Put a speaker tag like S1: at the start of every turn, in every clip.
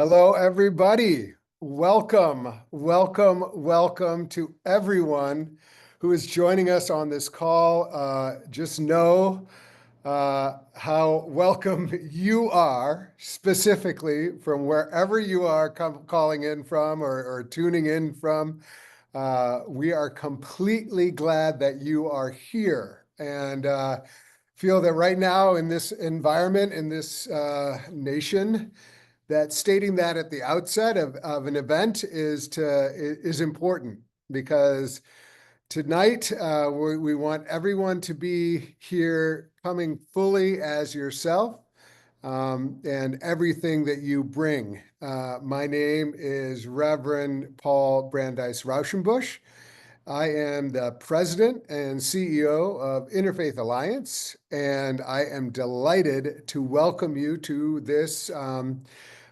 S1: Hello, everybody. Welcome to everyone who is joining us on this call. Just know how welcome you are, specifically from wherever you are calling in from or tuning in from. We are completely glad that you are here and feel that right now in this environment, in this nation, that stating that at the outset of an event is important because tonight we want everyone to be here coming fully as yourself and everything that you bring. My name is Reverend Paul Brandeis Rauschenbusch. I am the president and CEO of Interfaith Alliance, and I am delighted to welcome you to this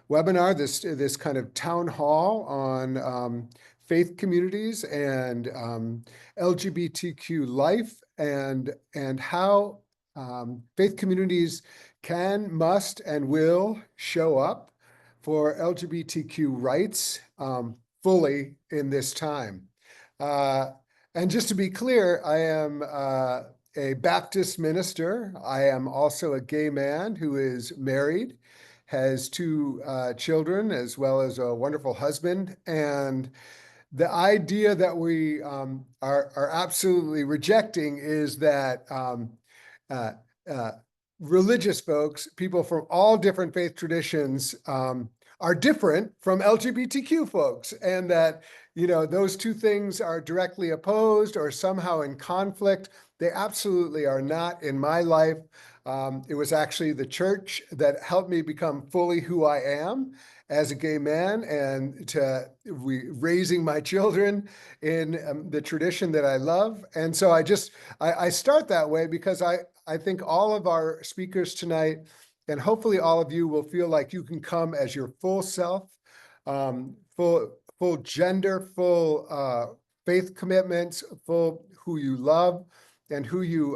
S1: webinar, this kind of town hall on faith communities and LGBTQ life and how faith communities can, must, and will show up for LGBTQ rights fully in this time. And just to be clear, I am a Baptist minister. I am also a gay man who is married, has two children, as well as a wonderful husband. And the idea that we are absolutely rejecting is that uh, uh, religious folks, people from all different faith traditions, are different from LGBTQ folks, and that those two things are directly opposed or somehow in conflict. They absolutely are not in my life. It was actually the church that helped me become fully who I am as a gay man and to raising my children in the tradition that I love. And so I start that way because I think all of our speakers tonight, and hopefully all of you, will feel like you can come as your full self, full gender, full faith commitments, full who you love, and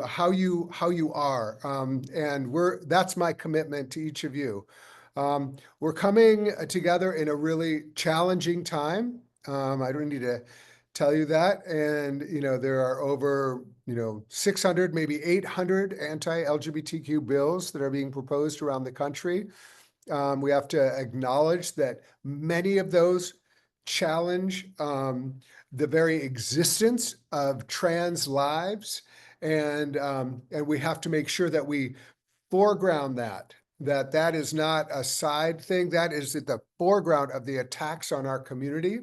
S1: how you are. And that's my commitment to each of you. We're coming together in a really challenging time. I don't need to tell you that. And there are over 600, maybe 800 anti-LGBTQ bills that are being proposed around the country. We have to acknowledge that many of those challenge the very existence of trans lives, and we have to make sure that we foreground that is not a side thing. That is at the foreground of the attacks on our community,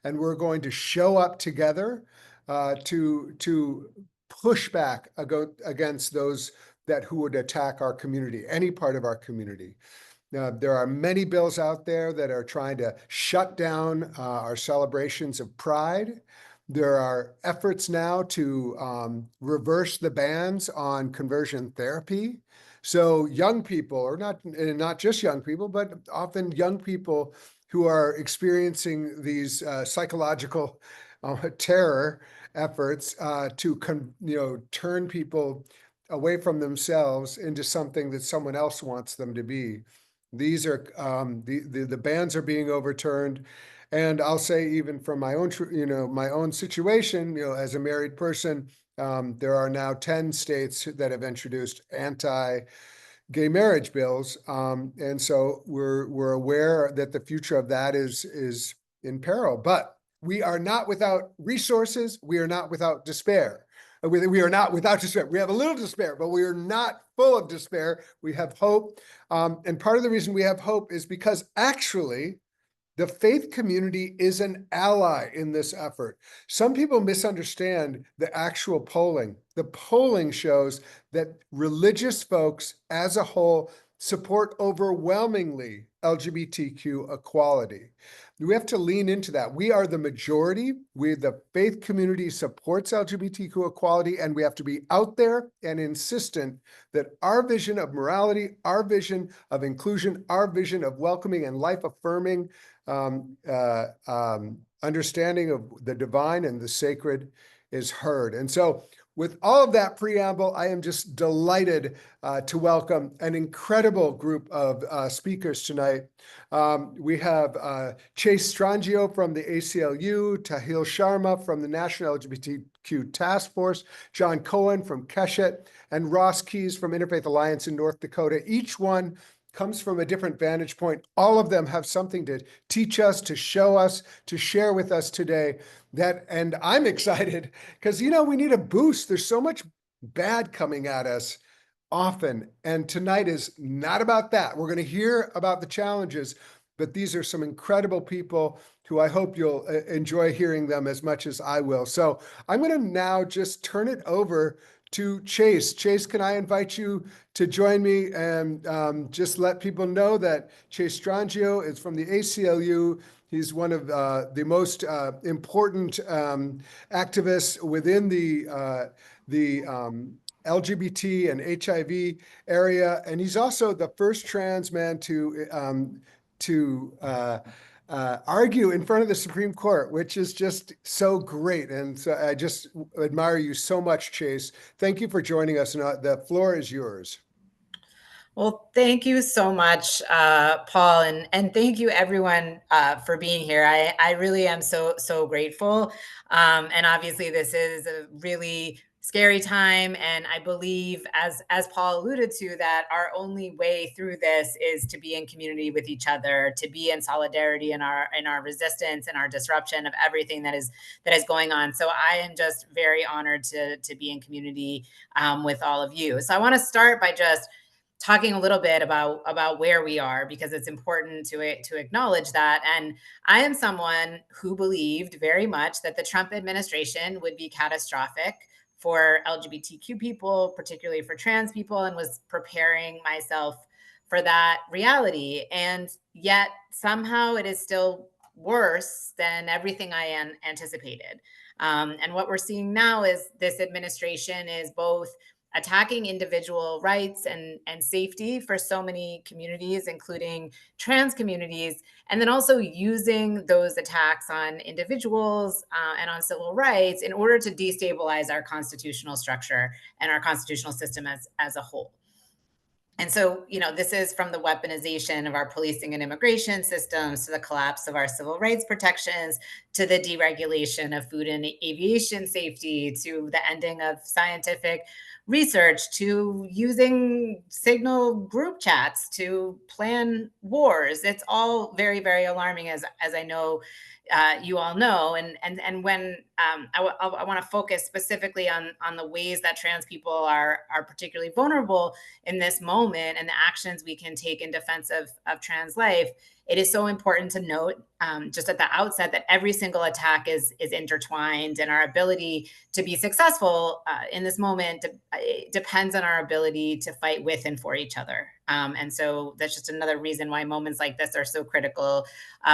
S1: and we're going to show up together to push back against those who would attack our community, any part of our community. There are many bills out there that are trying to shut down our celebrations of Pride. There are efforts now to reverse the bans on conversion therapy. So young people, or not just young people, but often young people who are experiencing these psychological terror efforts to turn people away from themselves into something that someone else wants them to be. These are the bans are being overturned, and I'll say even from my own situation, as a married person, there are now 10 states that have introduced anti-gay marriage bills, and so we're aware that the future of that is in peril. But we are not without resources. We are not without despair. We are not without despair. We have a little despair, but we are not full of despair. We have hope. And part of the reason we have hope is because actually the faith community is an ally in this effort. Some people misunderstand the actual polling. The polling shows that religious folks as a whole support overwhelmingly LGBTQ equality. We have to lean into that. We are the majority. The faith community supports LGBTQ equality, and we have to be out there and insistent that our vision of morality, our vision of inclusion, our vision of welcoming and life-affirming understanding of the divine and the sacred is heard. And so with all of that preamble, I am just delighted to welcome an incredible group of speakers tonight. We have Chase Strangio from the ACLU, Tahil Sharma from the National LGBTQ Task Force, John Cohen from Keshet, and Ross Keys from Interfaith Alliance in North Dakota. Each one comes from a different vantage point. All of them have something to teach us, to show us, to share with us today. And I'm excited because, we need a boost. There's so much bad coming at us often. And tonight is not about that. We're going to hear about the challenges, but these are some incredible people who I hope you'll enjoy hearing them as much as I will. So I'm going to now just turn it over to Chase. Chase, can I invite you to join me and just let people know that Chase Strangio is from the ACLU. He's one of the most important activists within the LGBT and HIV area, and he's also the first trans man to argue in front of the Supreme Court, which is just so great. And so I just admire you so much, Chase. Thank you for joining us. And the floor is yours.
S2: Well, thank you so much, Paul, and thank you everyone for being here. I really am so grateful. And obviously, this is a really scary time, and I believe, as Paul alluded to, that our only way through this is to be in community with each other, to be in solidarity in our resistance and our disruption of everything that is going on. So I am just very honored to be in community with all of you. So I want to start by just talking a little bit about where we are, because it's important to acknowledge that. And I am someone who believed very much that the Trump administration would be catastrophic for LGBTQ people, particularly for trans people, and was preparing myself for that reality. And yet somehow it is still worse than everything I anticipated. And what we're seeing now is this administration is both attacking individual rights and safety for so many communities, including trans communities, and then also using those attacks on individuals and on civil rights in order to destabilize our constitutional structure and our constitutional system as a whole. And so, this is from the weaponization of our policing and immigration systems to the collapse of our civil rights protections, to the deregulation of food and aviation safety, to the ending of scientific research, to using signal group chats to plan wars. It's all very, very alarming, as I know you all know. And when I want to focus specifically on the ways that trans people are particularly vulnerable in this moment and the actions we can take in defense of trans life, it is so important to note just at the outset that every single attack is intertwined, and our ability to be successful in this moment depends on our ability to fight with and for each other. And so that's just another reason why moments like this are so critical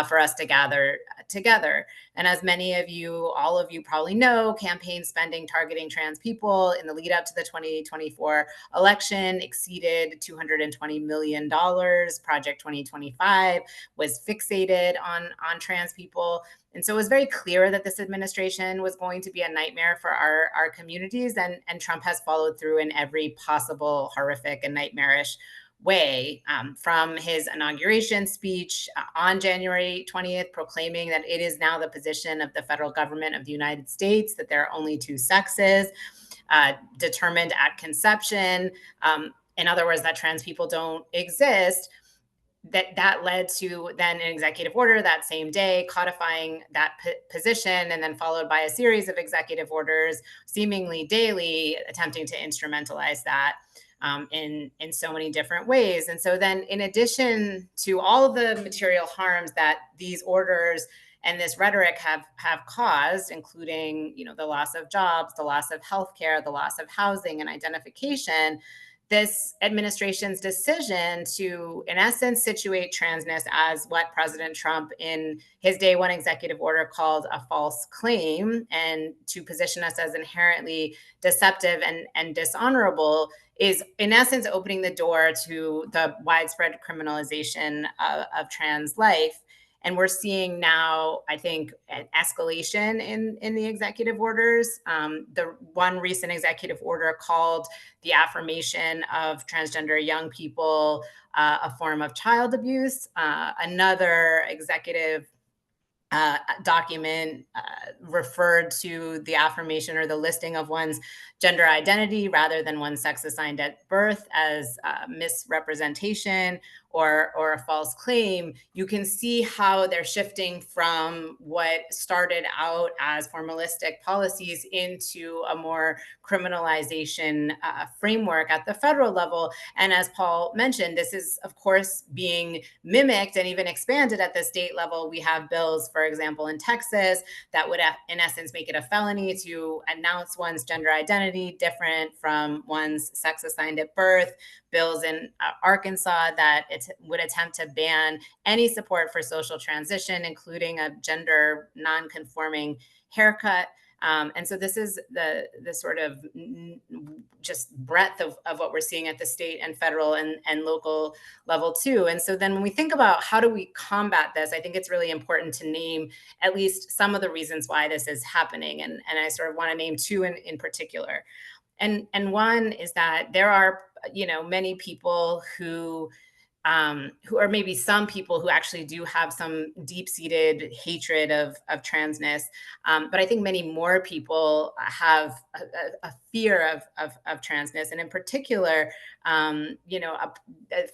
S2: for us to gather together. And as many of you, all of you probably know, campaign spending targeting trans people in the lead up to the 2024 election exceeded $220 million. Project 2025 was fixated on trans people. And so it was very clear that this administration was going to be a nightmare for our communities. And Trump has followed through in every possible horrific and nightmarish way, from his inauguration speech on January 20th, proclaiming that it is now the position of the federal government of the United States that there are only two sexes, determined at conception. In other words, that trans people don't exist. That led to then an executive order that same day codifying that position, and then followed by a series of executive orders seemingly daily attempting to instrumentalize that in so many different ways. And so then, in addition to all of the material harms that these orders and this rhetoric have caused, including, the loss of jobs, the loss of healthcare, the loss of housing and identification, this administration's decision to, in essence, situate transness as what President Trump in his day one executive order called a false claim, and to position us as inherently deceptive and dishonorable, is in essence opening the door to the widespread criminalization of trans life. And we're seeing now, I think, an escalation in the executive orders. The one recent executive order called the affirmation of transgender young people a form of child abuse. Another executive document referred to the affirmation or the listing of one's gender identity rather than one's sex assigned at birth as misrepresentation or a false claim. You can see how they're shifting from what started out as formalistic policies into a more criminalization framework at the federal level. And as Paul mentioned, this is, of course, being mimicked and even expanded at the state level. We have bills, for example, in Texas that would, in essence, make it a felony to announce one's gender identity different from one's sex assigned at birth. Bills in Arkansas that it would attempt to ban any support for social transition, including a gender non-conforming haircut. And so this is the sort of just breadth of what we're seeing at the state and federal and local level too. And so then when we think about how do we combat this, I think it's really important to name at least some of the reasons why this is happening. And I sort of want to name two in particular. And one is that there are, many people who are maybe some people who actually do have some deep-seated hatred of transness. But I think many more people have a fear of transness, and in particular, a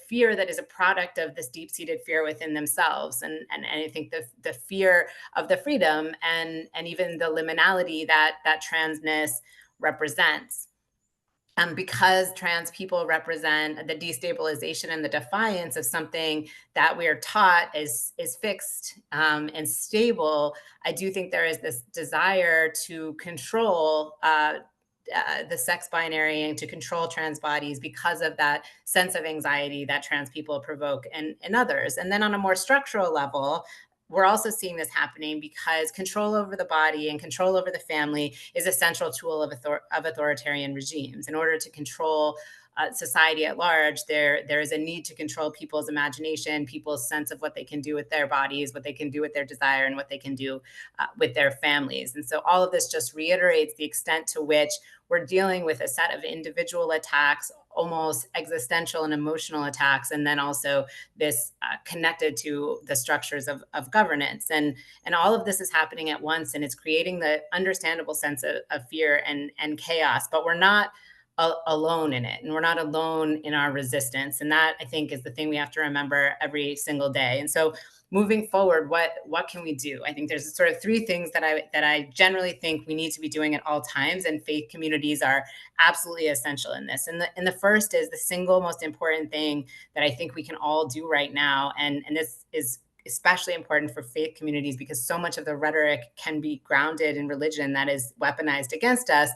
S2: fear that is a product of this deep-seated fear within themselves. And I think the fear of the freedom and even the liminality that transness represents. Because trans people represent the destabilization and the defiance of something that we are taught is fixed and stable, I do think there is this desire to control the sex binary and to control trans bodies because of that sense of anxiety that trans people provoke in others. And then on a more structural level, we're also seeing this happening because control over the body and control over the family is a central tool of authoritarian regimes. In order to control society at large, there is a need to control people's imagination, people's sense of what they can do with their bodies, what they can do with their desire, and what they can do with their families. And so all of this just reiterates the extent to which we're dealing with a set of individual attacks, almost existential and emotional attacks, and then also this connected to the structures of governance. And all of this is happening at once, and it's creating the understandable sense of fear and chaos. But we're not alone in it, and we're not alone in our resistance. And that, I think, is the thing we have to remember every single day. And so moving forward, what can we do? I think there's sort of three things that I generally think we need to be doing at all times, and faith communities are absolutely essential in this. And the first is the single most important thing that I think we can all do right now, and this is especially important for faith communities because so much of the rhetoric can be grounded in religion that is weaponized against us,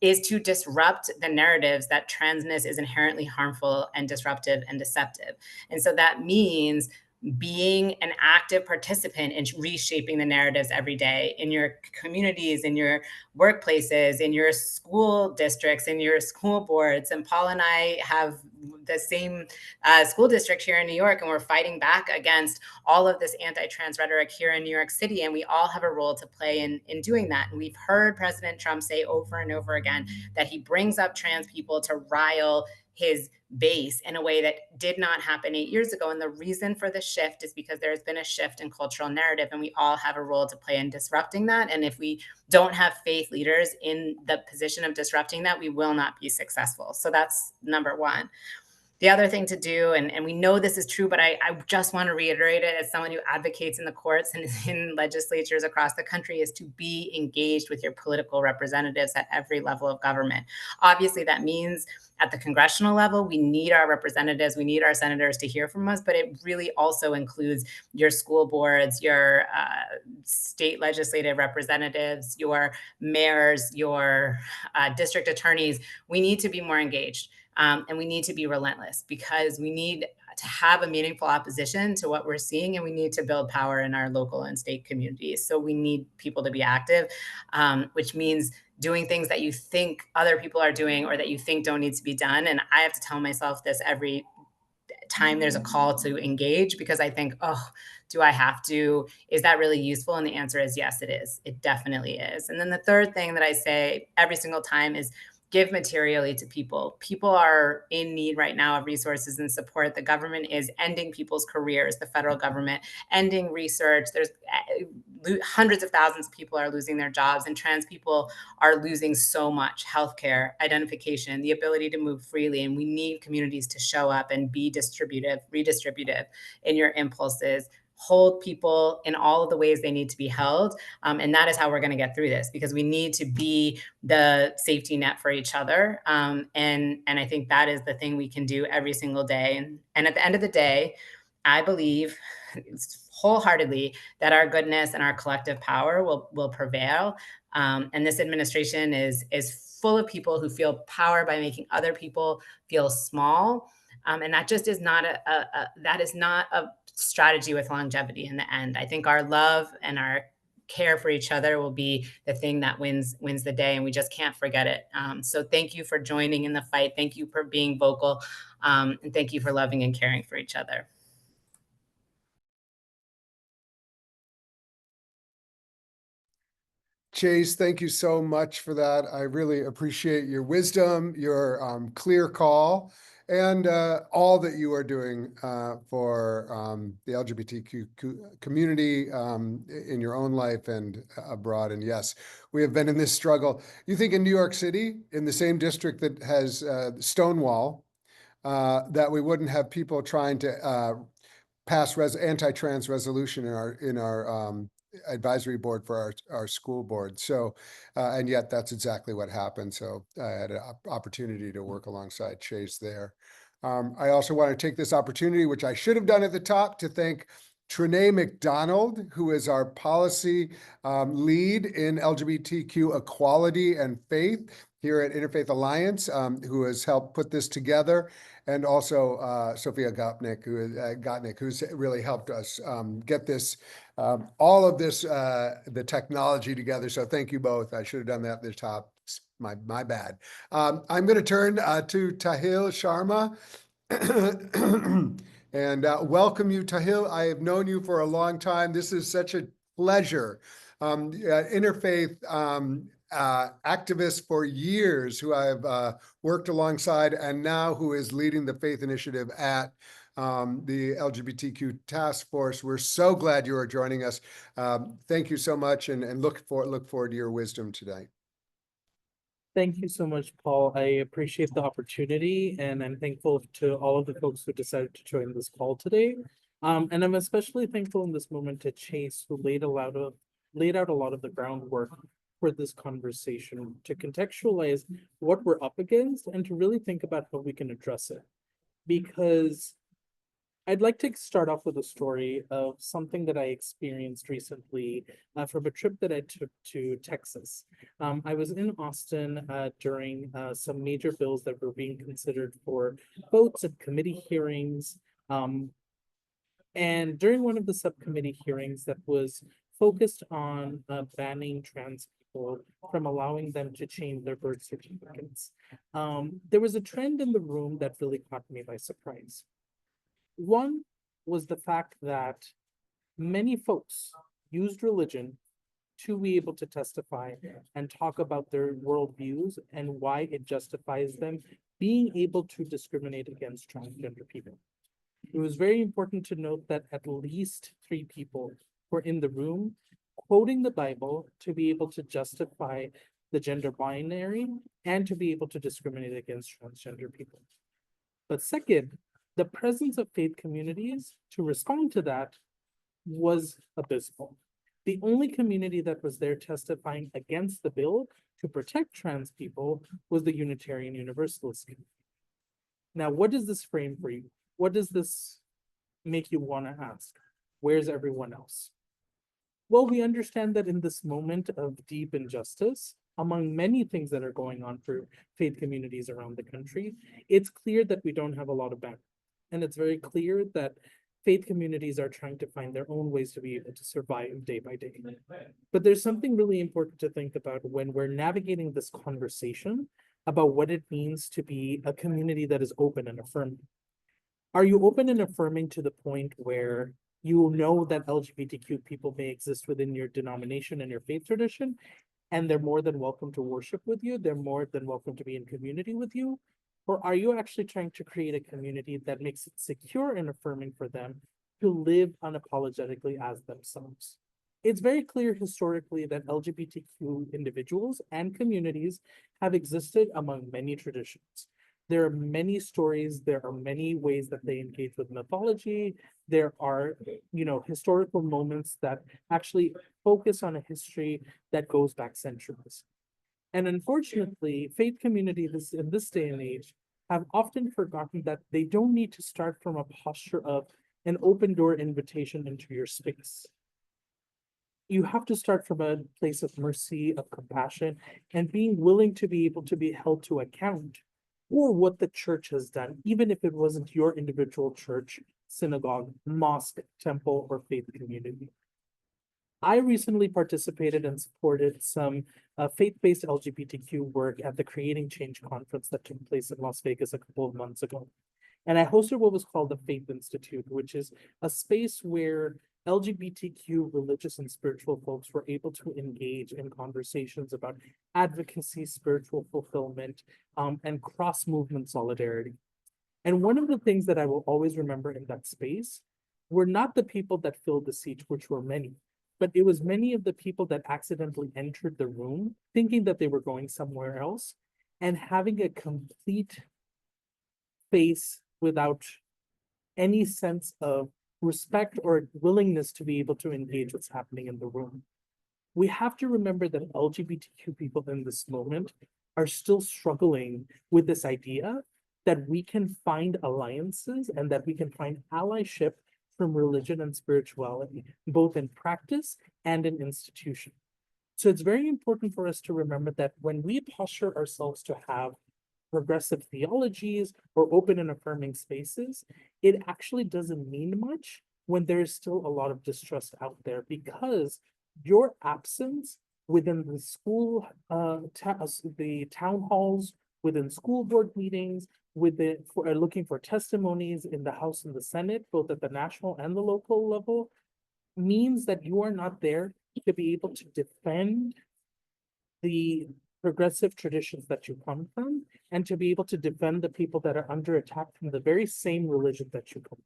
S2: is to disrupt the narratives that transness is inherently harmful and disruptive and deceptive. And so that means being an active participant in reshaping the narratives every day in your communities, in your workplaces, in your school districts, in your school boards. And Paul and I have the same school district here in New York, and we're fighting back against all of this anti-trans rhetoric here in New York City. And we all have a role to play in doing that. And we've heard President Trump say over and over again that he brings up trans people to rile his base in a way that did not happen 8 years ago. And the reason for the shift is because there's been a shift in cultural narrative, and we all have a role to play in disrupting that. And if we don't have faith leaders in the position of disrupting that, we will not be successful. So that's number one. The other thing to do, and we know this is true, but I just want to reiterate it as someone who advocates in the courts and in legislatures across the country, is to be engaged with your political representatives at every level of government. Obviously, that means at the congressional level, we need our representatives, we need our senators to hear from us, but it really also includes your school boards, your state legislative representatives, your mayors, your district attorneys. We need to be more engaged. And we need to be relentless because we need to have a meaningful opposition to what we're seeing, and we need to build power in our local and state communities. So we need people to be active, which means doing things that you think other people are doing or that you think don't need to be done. And I have to tell myself this every time there's a call to engage, because I think, oh, do I have to? Is that really useful? And the answer is yes, it is. It definitely is. And then the third thing that I say every single time is give materially to people. People are in need right now of resources and support. The government is ending people's careers, the federal government, ending research. There's hundreds of thousands of people are losing their jobs, and trans people are losing so much: healthcare, identification, the ability to move freely. And we need communities to show up and be redistributive in your impulses. Hold people in all of the ways they need to be held. And that is how we're going to get through this, because we need to be the safety net for each other. And I think that is the thing we can do every single day. And at the end of the day, I believe wholeheartedly that our goodness and our collective power will prevail. And this administration is full of people who feel power by making other people feel small. And that just is not that is not a strategy with longevity in the end. I think our love and our care for each other will be the thing that wins the day, and we just can't forget it. So thank you for joining in the fight. Thank you for being vocal, and thank you for loving and caring for each other.
S1: Chase, thank you so much for that. I really appreciate your wisdom, your clear call, and all that you are doing for the LGBTQ community in your own life and abroad. And yes, we have been in this struggle. You think in New York City, in the same district that has Stonewall, that we wouldn't have people trying to pass anti-trans resolution in our advisory board for our school board. So, and yet that's exactly what happened. So I had an opportunity to work alongside Chase there. I also want to take this opportunity, which I should have done at the top, to thank Trenae McDonald, who is our policy lead in LGBTQ equality and faith here at Interfaith Alliance, who has helped put this together, and also Sophia Gottnick, who's really helped us get this, all of this, the technology together. So thank you both. I should have done that at the top. It's my bad. I'm going to turn to Tahil Sharma. And welcome you, Tahil. I have known you for a long time. This is such a pleasure. Interfaith activist for years who I've worked alongside, and now who is leading the faith initiative at the LGBTQ task force. We're so glad you are joining us. Thank you so much, and look forward to your wisdom today.
S3: Thank you so much, Paul. I appreciate the opportunity, and I'm thankful to all of the folks who decided to join this call today. And I'm especially thankful in this moment to Chase, who laid out a lot of the groundwork for this conversation, to contextualize what we're up against and to really think about how we can address it. Because I'd like to start off with a story of something that I experienced recently from a trip that I took to Texas. I was in Austin during some major bills that were being considered for votes and committee hearings. And during one of the subcommittee hearings that was focused on banning trans people from allowing them to change their birth certificates, there was a trend in the room that really caught me by surprise. One was the fact that many folks used religion to be able to testify and talk about their worldviews and why it justifies them being able to discriminate against transgender people. It was very important to note that at least 3 people were in the room quoting the Bible to be able to justify the gender binary and to be able to discriminate against transgender people. But second, the presence of faith communities to respond to that was abysmal. The only community that was there testifying against the bill to protect trans people was the Unitarian Universalist community. Now, what does this frame for you? What does this make you want to ask? Where's everyone else? Well, we understand that in this moment of deep injustice, among many things that are going on for faith communities around the country, it's clear that we don't have a lot of bandwidth. And it's very clear that faith communities are trying to find their own ways to be able to survive day by day. But there's something really important to think about when we're navigating this conversation about what it means to be a community that is open and affirming. Are you open and affirming to the point where you know that LGBTQ people may exist within your denomination and your faith tradition, and they're more than welcome to worship with you, they're more than welcome to be in community with you? Or are you actually trying to create a community that makes it secure and affirming for them to live unapologetically as themselves? It's very clear historically that LGBTQ individuals and communities have existed among many traditions. There are many stories, there are many ways that they engage with mythology. There are, historical moments that actually focus on a history that goes back centuries. And unfortunately, faith communities in this day and age have often forgotten that they don't need to start from a posture of an open door invitation into your space. You have to start from a place of mercy, of compassion, and being willing to be able to be held to account for what the church has done, even if it wasn't your individual church, synagogue, mosque, temple, or faith community. I recently participated and supported some faith-based LGBTQ work at the Creating Change conference that took place in Las Vegas a couple of months ago. And I hosted what was called the Faith Institute, which is a space where LGBTQ religious and spiritual folks were able to engage in conversations about advocacy, spiritual fulfillment, and cross-movement solidarity. And one of the things that I will always remember in that space were not the people that filled the seats, which were many, but it was many of the people that accidentally entered the room thinking that they were going somewhere else and having a complete face without any sense of respect or willingness to be able to engage what's happening in the room. We have to remember that LGBTQ people in this moment are still struggling with this idea that we can find alliances and that we can find allyship from religion and spirituality, both in practice and in institution. So it's very important for us to remember that when we posture ourselves to have progressive theologies or open and affirming spaces, it actually doesn't mean much when there is still a lot of distrust out there, because your absence within the school, the town halls, within school board meetings, looking for testimonies in the House and the Senate, both at the national and the local level, means that you are not there to be able to defend the progressive traditions that you come from and to be able to defend the people that are under attack from the very same religion that you come from.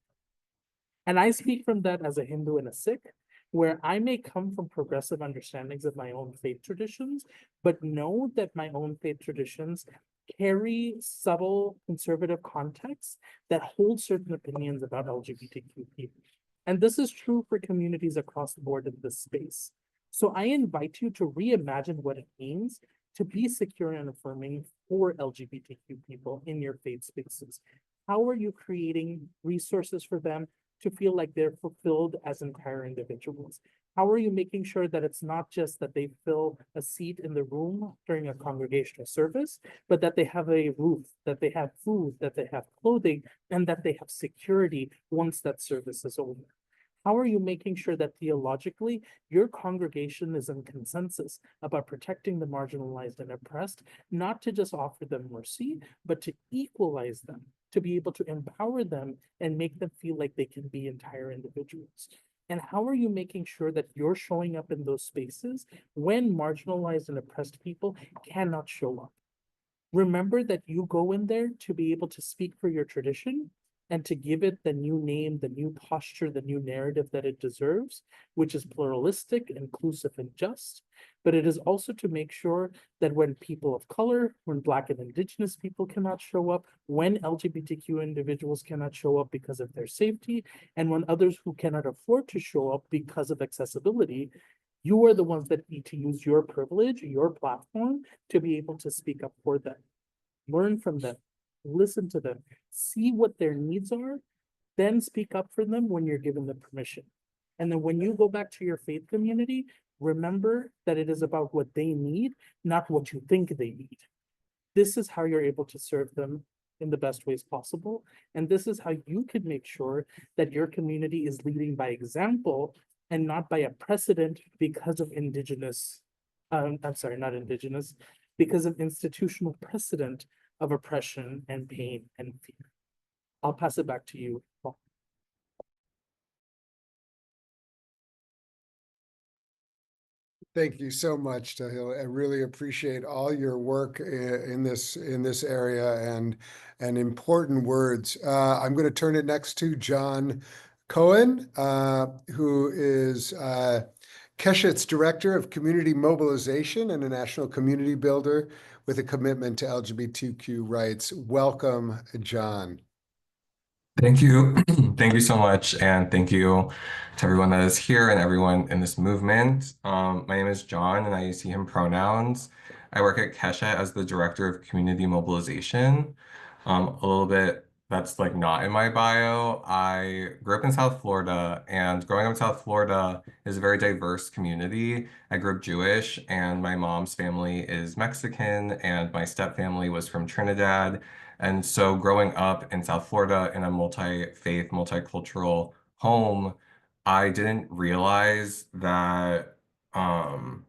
S3: And I speak from that as a Hindu and a Sikh, where I may come from progressive understandings of my own faith traditions, but know that my own faith traditions carry subtle conservative contexts that hold certain opinions about LGBTQ people. And this is true for communities across the board in this space. So I invite you to reimagine what it means to be secure and affirming for LGBTQ people in your faith spaces. How are you creating resources for them to feel like they're fulfilled as entire individuals? How are you making sure that it's not just that they fill a seat in the room during a congregational service, but that they have a roof, that they have food, that they have clothing, and that they have security once that service is over? How are you making sure that theologically your congregation is in consensus about protecting the marginalized and oppressed, not to just offer them mercy, but to equalize them, to be able to empower them and make them feel like they can be entire individuals? And how are you making sure that you're showing up in those spaces when marginalized and oppressed people cannot show up? Remember that you go in there to be able to speak for your tradition and to give it the new name, the new posture, the new narrative that it deserves, which is pluralistic, inclusive, and just. But it is also to make sure that when people of color, when Black and Indigenous people cannot show up, when LGBTQ individuals cannot show up because of their safety, and when others who cannot afford to show up because of accessibility, you are the ones that need to use your privilege, your platform, to be able to speak up for them. Learn from them, listen to them, see what their needs are, then speak up for them when you're given the permission. And then when you go back to your faith community, remember that it is about what they need, not what you think they need. This is how you're able to serve them in the best ways possible. And this is how you can make sure that your community is leading by example and not by a precedent because of because of institutional precedent of oppression and pain and fear. I'll pass it back to you, Paul.
S1: Thank you so much, Tahil. I really appreciate all your work in this area and important words. I'm going to turn it next to John Cohen, who is Keshet's Director of Community Mobilization and a national community builder with a commitment to LGBTQ rights. Welcome, John.
S4: Thank you. Thank you so much. And thank you to everyone that is here and everyone in this movement. My name is John and I use he, him pronouns. I work at Keshet as the Director of Community Mobilization. A little bit that's like not in my bio. I grew up in South Florida, and growing up in South Florida is a very diverse community. I grew up Jewish and my mom's family is Mexican and my step family was from Trinidad. And so growing up in South Florida in a multi-faith, multicultural home, I didn't realize that um,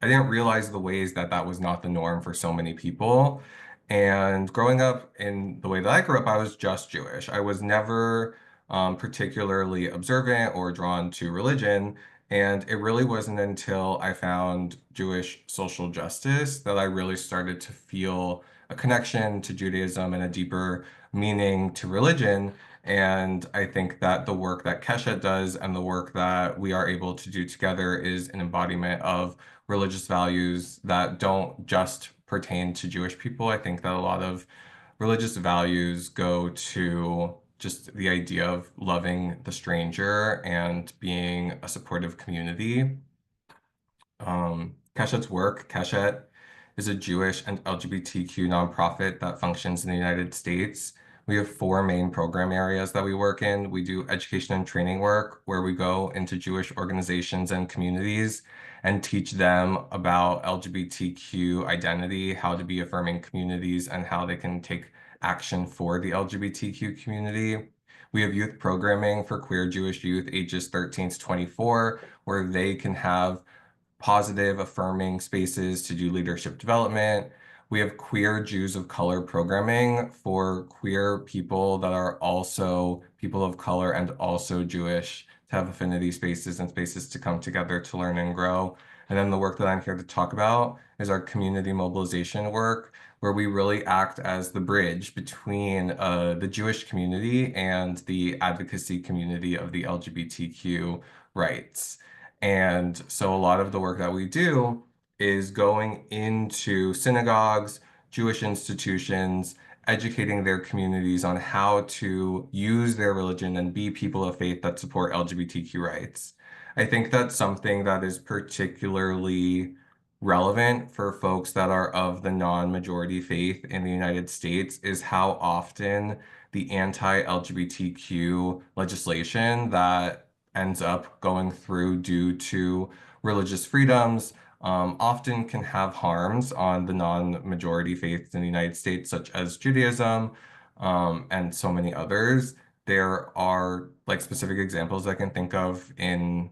S4: I didn't realize the ways that that was not the norm for so many people. And growing up in the way that I grew up, I was just Jewish. I was never particularly observant or drawn to religion. And it really wasn't until I found Jewish social justice that I really started to feel a connection to Judaism and a deeper meaning to religion. And I think that the work that Keshet does and the work that we are able to do together is an embodiment of religious values that don't just pertain to Jewish people. I think that a lot of religious values go to just the idea of loving the stranger and being a supportive community. Keshet's work, Keshet is a Jewish and LGBTQ nonprofit that functions in the United States. We have four main program areas that we work in. We do education and training work, where we go into Jewish organizations and communities and teach them about LGBTQ identity, how to be affirming communities, and how they can take action for the LGBTQ community. We have youth programming for queer Jewish youth ages 13 to 24, where they can have positive, affirming spaces to do leadership development. We have queer Jews of color programming for queer people that are also people of color and also Jewish to have affinity spaces and spaces to come together to learn and grow. And then the work that I'm here to talk about is our community mobilization work, where we really act as the bridge between the Jewish community and the advocacy community of the LGBTQ rights. And so a lot of the work that we do is going into synagogues, Jewish institutions, educating their communities on how to use their religion and be people of faith that support LGBTQ rights. I think that's something that is particularly relevant for folks that are of the non-majority faith in the United States is how often the anti-LGBTQ legislation that ends up going through due to religious freedoms often can have harms on the non-majority faiths in the United States, such as Judaism and so many others. There are like specific examples I can think of in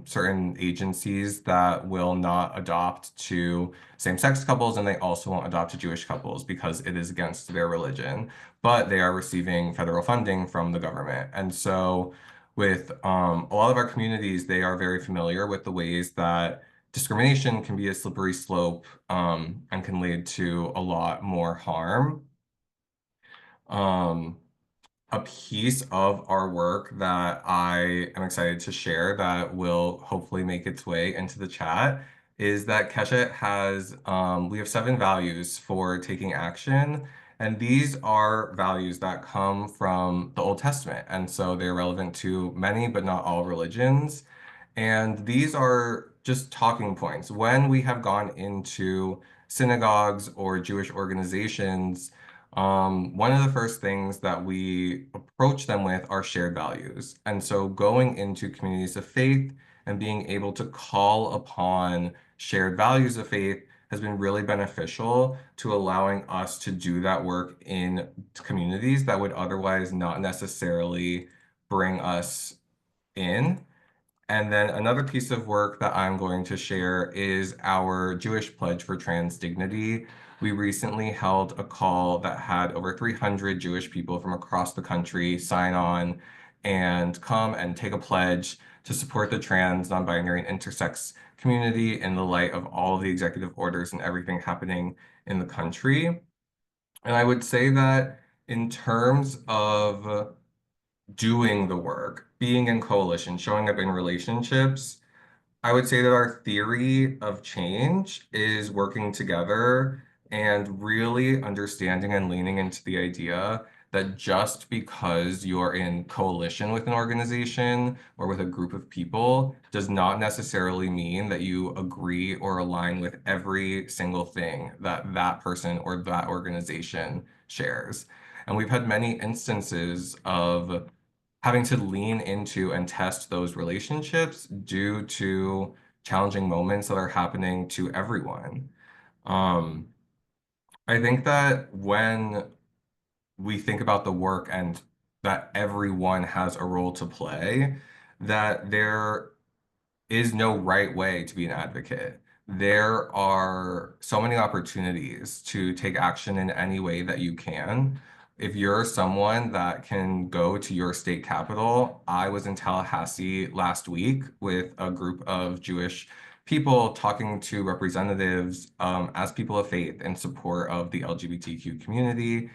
S4: certain agencies that will not adopt to same-sex couples, and they also won't adopt to Jewish couples because it is against their religion, but they are receiving federal funding from the government. And so with a lot of our communities, they are very familiar with the ways that discrimination can be a slippery slope and can lead to a lot more harm. A piece of our work that I am excited to share that will hopefully make its way into the chat is that Keshet has, we have 7 values for taking action. And these are values that come from the Old Testament. And so they're relevant to many, but not all religions. And these are just talking points. When we have gone into synagogues or Jewish organizations, one of the first things that we approach them with are shared values. And so going into communities of faith and being able to call upon shared values of faith has been really beneficial to allowing us to do that work in communities that would otherwise not necessarily bring us in. And then another piece of work that I'm going to share is our Jewish Pledge for Trans Dignity, we recently held a call that had over 300 Jewish people from across the country sign on and come and take a pledge to support the trans, non-binary, and intersex community in the light of all of the executive orders and everything happening in the country. And I would say that in terms of doing the work, being in coalition, showing up in relationships, I would say that our theory of change is working together and really understanding and leaning into the idea that just because you're in coalition with an organization or with a group of people does not necessarily mean that you agree or align with every single thing that that person or that organization shares. And we've had many instances of having to lean into and test those relationships due to challenging moments that are happening to everyone. Um, I think that when we think about the work and that everyone has a role to play, that there is no right way to be an advocate. There are so many opportunities to take action in any way that you can. If you're someone that can go to your state capital, I was in Tallahassee last week with a group of Jewish people talking to representatives as people of faith in support of the LGBTQ community.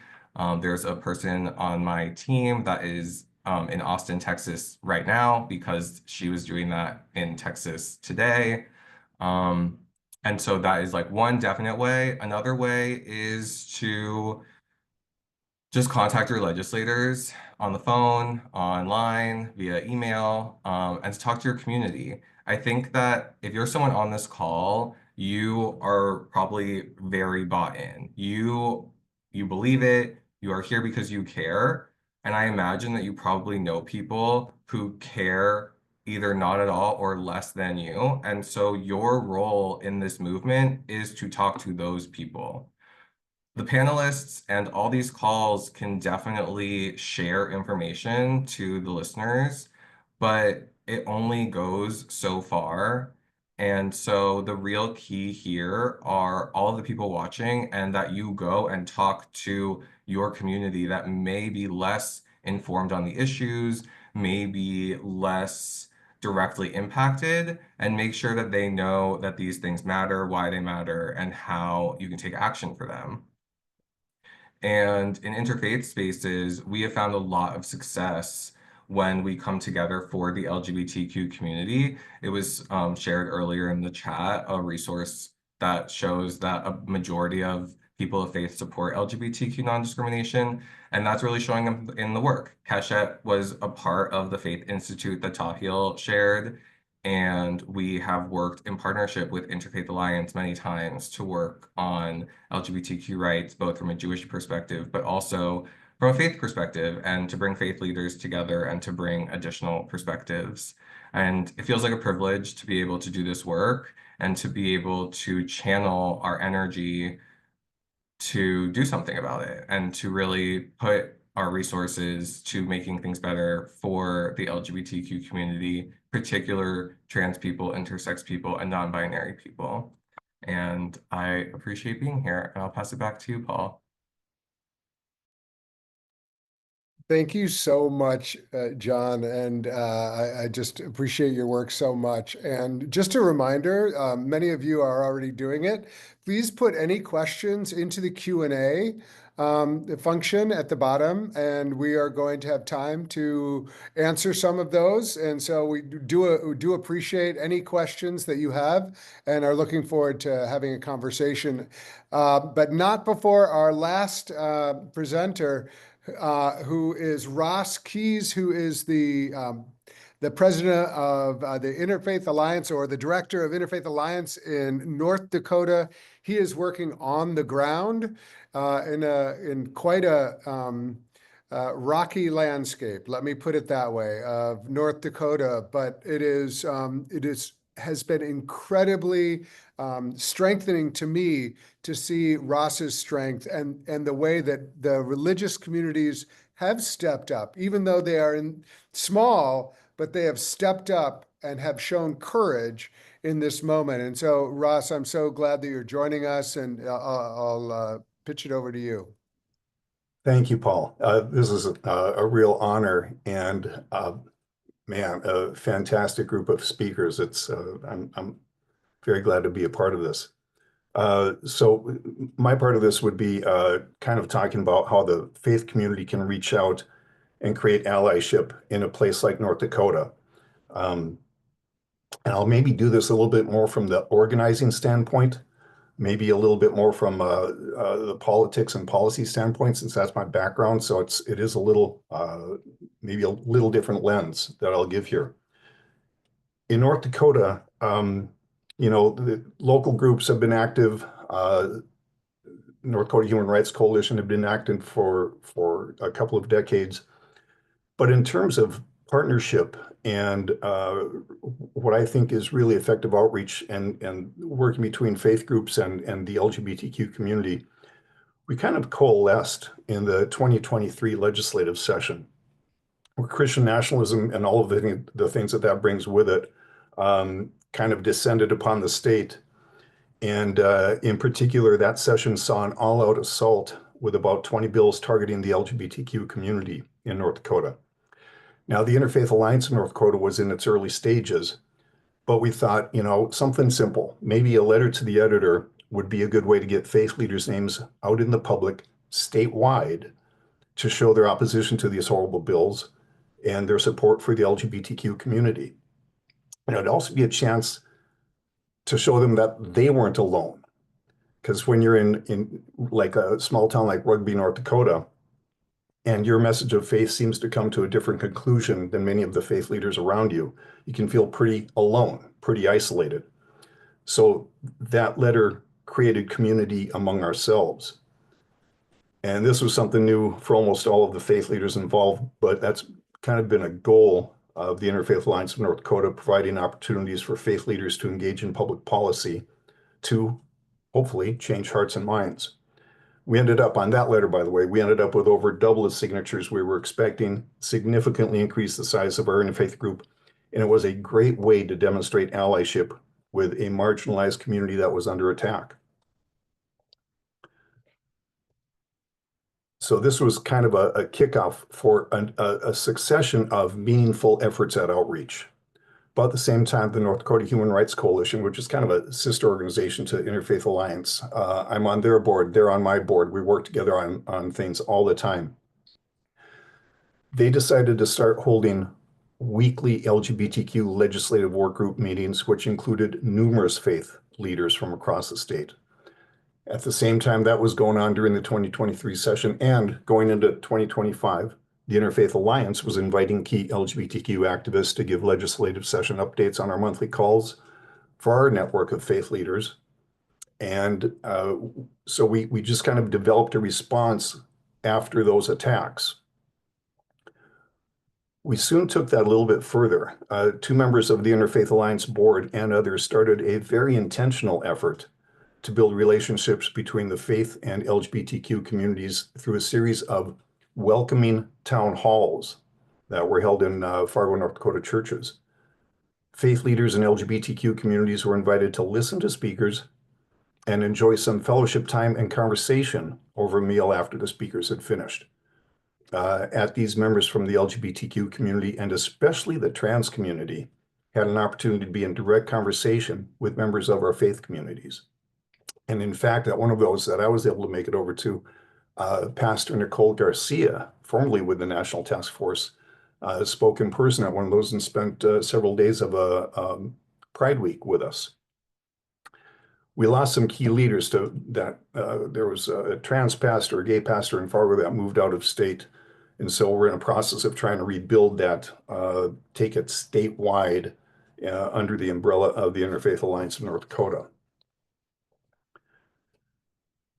S4: There's a person on my team that is in Austin, Texas right now because she was doing that in Texas today. And so that is like one definite way. Another way is to just contact your legislators on the phone, online, via email, and to talk to your community. I think that if you're someone on this call, you are probably very bought in. You believe it, you are here because you care. And I imagine that you probably know people who care either not at all or less than you. And so your role in this movement is to talk to those people. The panelists and all these calls can definitely share information to the listeners, but it only goes so far. And so the real key here are all of the people watching and that you go and talk to your community that may be less informed on the issues, may be less directly impacted, and make sure that they know that these things matter, why they matter, and how you can take action for them. And in interfaith spaces, we have found a lot of success when we come together for the LGBTQ community. It was shared earlier in the chat, a resource that shows that a majority of people of faith support LGBTQ non-discrimination, and that's really showing up in the work. Keshet was a part of the Faith Institute that Tahil shared, and we have worked in partnership with Interfaith Alliance many times to work on LGBTQ rights, both from a Jewish perspective, but also from a faith perspective, and to bring faith leaders together and to bring additional perspectives. And it feels like a privilege to be able to do this work and to be able to channel our energy to do something about it and to really put our resources to making things better for the LGBTQ community, particular trans people, intersex people, and non-binary people. And I appreciate being here, and I'll pass it back to you, Paul.
S1: Thank you so much, John, and I just appreciate your work so much. And just a reminder, many of you are already doing it. Please put any questions into the Q&A function at the bottom, and we are going to have time to answer some of those. And so we do appreciate any questions that you have and are looking forward to having a conversation, but not before our last presenter, who is Ross Keys, who is the president of the Interfaith Alliance, or the director of Interfaith Alliance in North Dakota. He is working on the ground in quite a rocky landscape, let me put it that way, of North Dakota. But it has been incredibly strengthening to me to see Ross's strength and the way that the religious communities have stepped up, even though they are small, but they have stepped up and have shown courage in this moment. And so, Ross, I'm so glad that you're joining us, and I'll pitch it over to you.
S5: Thank you, Paul. This is a real honor, and man, a fantastic group of speakers. I'm very glad to be a part of this. So my part of this would be kind of talking about how the faith community can reach out and create allyship in a place like North Dakota. And I'll maybe do this a little bit more from the organizing standpoint, maybe a little bit more from the politics and policy standpoint, since that's my background. So it is a little, maybe a little different lens that I'll give here. In North Dakota, the local groups have been active. North Dakota Human Rights Coalition have been active for a couple of decades. But in terms of partnership and what I think is really effective outreach and working between faith groups and the LGBTQ community, we kind of coalesced in the 2023 legislative session, where Christian nationalism and all of the things that brings with it kind of descended upon the state. And in particular, that session saw an all-out assault with about 20 bills targeting the LGBTQ community in North Dakota. Now, the Interfaith Alliance in North Dakota was in its early stages, but we thought, something simple, maybe a letter to the editor would be a good way to get faith leaders' names out in the public statewide to show their opposition to these horrible bills and their support for the LGBTQ community. And it'd also be a chance to show them that they weren't alone. Because when you're in like a small town like Rugby, North Dakota, and your message of faith seems to come to a different conclusion than many of the faith leaders around you, you can feel pretty alone, pretty isolated. So that letter created community among ourselves. And this was something new for almost all of the faith leaders involved, but that's kind of been a goal of the Interfaith Alliance of North Dakota, providing opportunities for faith leaders to engage in public policy to hopefully change hearts and minds. We ended up on that letter, by the way, we ended up with over double the signatures we were expecting, significantly increased the size of our interfaith group, and it was a great way to demonstrate allyship with a marginalized community that was under attack. So this was kind of a kickoff for a succession of meaningful efforts at outreach. But at the same time, the North Dakota Human Rights Coalition, which is kind of a sister organization to Interfaith Alliance, I'm on their board, they're on my board. We work together on things all the time. They decided to start holding weekly LGBTQ legislative work group meetings, which included numerous faith leaders from across the state. At the same time that was going on during the 2023 session and going into 2025, the Interfaith Alliance was inviting key LGBTQ activists to give legislative session updates on our monthly calls for our network of faith leaders. And so we just kind of developed a response after those attacks. We soon took that a little bit further. Two members of the Interfaith Alliance board and others started a very intentional effort to build relationships between the faith and LGBTQ communities through a series of welcoming town halls that were held in Fargo, North Dakota churches. Faith leaders and LGBTQ communities were invited to listen to speakers and enjoy some fellowship time and conversation over a meal after the speakers had finished. At these, members from the LGBTQ community and especially the trans community had an opportunity to be in direct conversation with members of our faith communities. And in fact, at one of those that I was able to make it over to, Pastor Nicole Garcia, formerly with the National Task Force, spoke in person at one of those and spent several days of a Pride Week with us. We lost some key leaders to that. There was a trans pastor, a gay pastor in Fargo that moved out of state. And so we're in a process of trying to rebuild that, take it statewide under the umbrella of the Interfaith Alliance of North Dakota.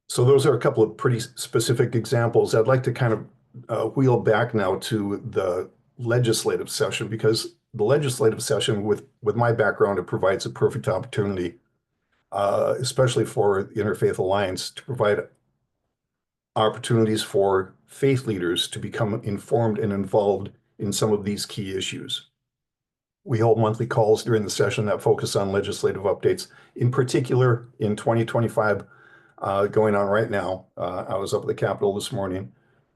S5: So those are a couple of pretty specific examples. I'd like to kind of wheel back now to the legislative session, because the legislative session, with my background, it provides a perfect opportunity, especially for the Interfaith Alliance, to provide opportunities for faith leaders to become informed and involved in some of these key issues. We hold monthly calls during the session that focus on legislative updates. In particular, in 2025, going on right now, I was up at the Capitol this morning,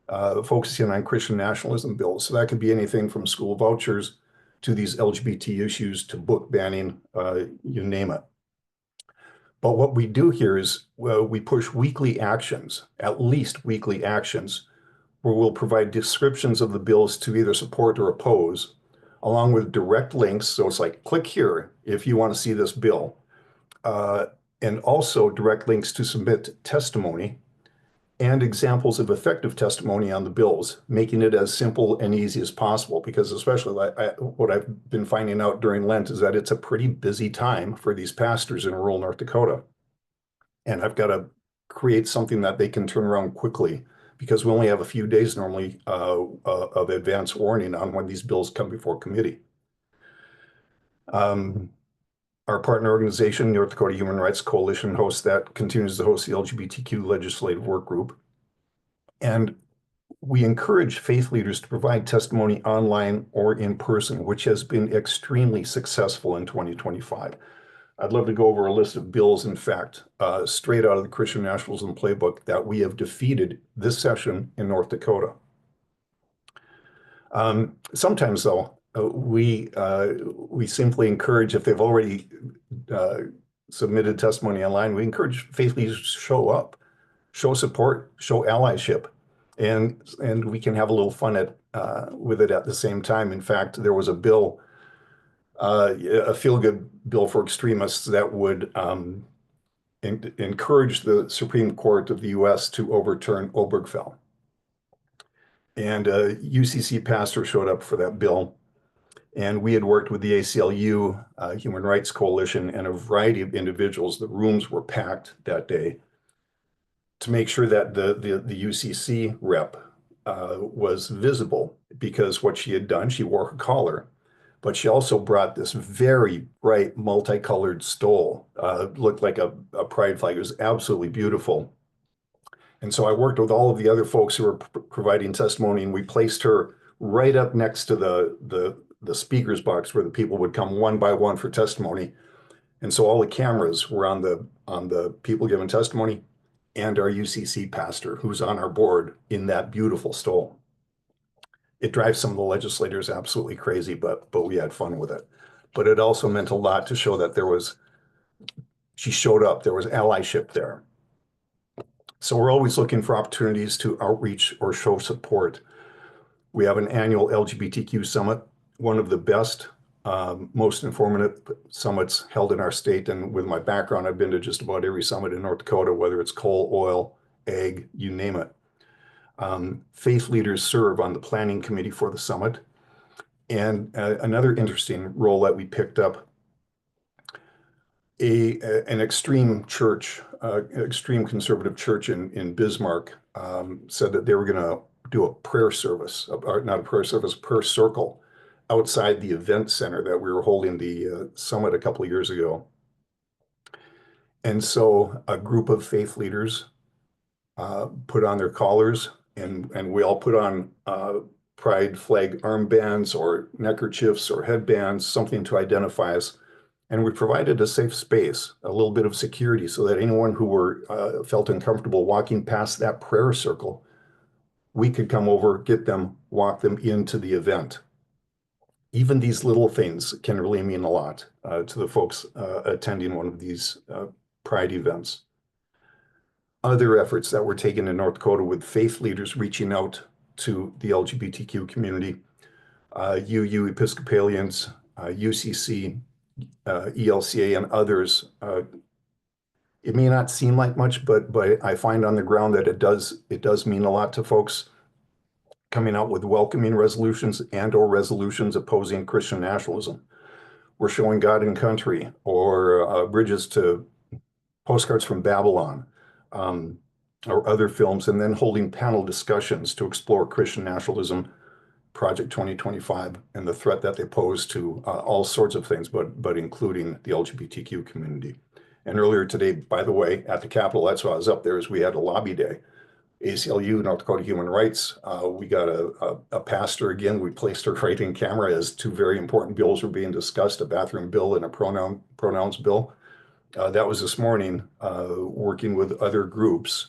S5: focusing on Christian nationalism bills. So that could be anything from school vouchers to these LGBT issues to book banning, you name it. But what we do here is we push weekly actions, at least weekly actions, where we'll provide descriptions of the bills to either support or oppose, along with direct links. So it's like, click here if you want to see this bill. And also direct links to submit testimony and examples of effective testimony on the bills, making it as simple and easy as possible. Because especially what I've been finding out during Lent is that it's a pretty busy time for these pastors in rural North Dakota. And I've got to create something that they can turn around quickly, because we only have a few days normally of advance warning on when these bills come before committee. Our partner organization, North Dakota Human Rights Coalition, continues to host the LGBTQ legislative work group. And we encourage faith leaders to provide testimony online or in person, which has been extremely successful in 2025. I'd love to go over a list of bills, in fact, straight out of the Christian Nationalism Playbook that we have defeated this session in North Dakota. Sometimes, though, we simply encourage, if they've already submitted testimony online, we encourage faith leaders to show up, show support, show allyship, and we can have a little fun with it at the same time. In fact, there was a bill, a feel-good bill for extremists that would encourage the Supreme Court of the U.S. to overturn Obergefell. And a UCC pastor showed up for that bill. And we had worked with the ACLU, Human Rights Coalition, and a variety of individuals. The rooms were packed that day to make sure that the UCC rep was visible, because what she had done, she wore her collar, but she also brought this very bright multicolored stole, looked like a pride flag. It was absolutely beautiful. And so I worked with all of the other folks who were providing testimony, and we placed her right up next to the speaker's box where the people would come one by one for testimony. And so all the cameras were on the people giving testimony and our UCC pastor, who's on our board, in that beautiful stole. It drives some of the legislators absolutely crazy, but we had fun with it. But it also meant a lot to show that she showed up, there was allyship there. So we're always looking for opportunities to outreach or show support. We have an annual LGBTQ summit, one of the best, most informative summits held in our state. And with my background, I've been to just about every summit in North Dakota, whether it's coal, oil, ag, you name it. Faith leaders serve on the planning committee for the summit. And another interesting role that we picked up, an extreme church, extreme conservative church in Bismarck, said that they were going to do a prayer service, not a prayer service, prayer circle outside the event center that we were holding the summit a couple of years ago. And so a group of faith leaders put on their collars, and we all put on pride flag armbands or neckerchiefs or headbands, something to identify us. And we provided a safe space, a little bit of security, so that anyone who felt uncomfortable walking past that prayer circle, we could come over, get them, walk them into the event. Even these little things can really mean a lot to the folks attending one of these pride events. Other efforts that were taken in North Dakota with faith leaders reaching out to the LGBTQ community, UU Episcopalians, UCC, ELCA, and others. It may not seem like much, but I find on the ground that it does mean a lot to folks, coming out with welcoming resolutions and/or resolutions opposing Christian nationalism. We're showing God and Country, or Bridges to Postcards from Babylon, or other films, and then holding panel discussions to explore Christian nationalism, Project 2025, and the threat that they pose to all sorts of things, but including the LGBTQ community. And earlier today, by the way, at the Capitol, that's why I was up there, is we had a lobby day. ACLU, North Dakota Human Rights. We got a pastor again. We placed her right in camera as two very important bills were being discussed, a bathroom bill and a pronouns bill. That was this morning, working with other groups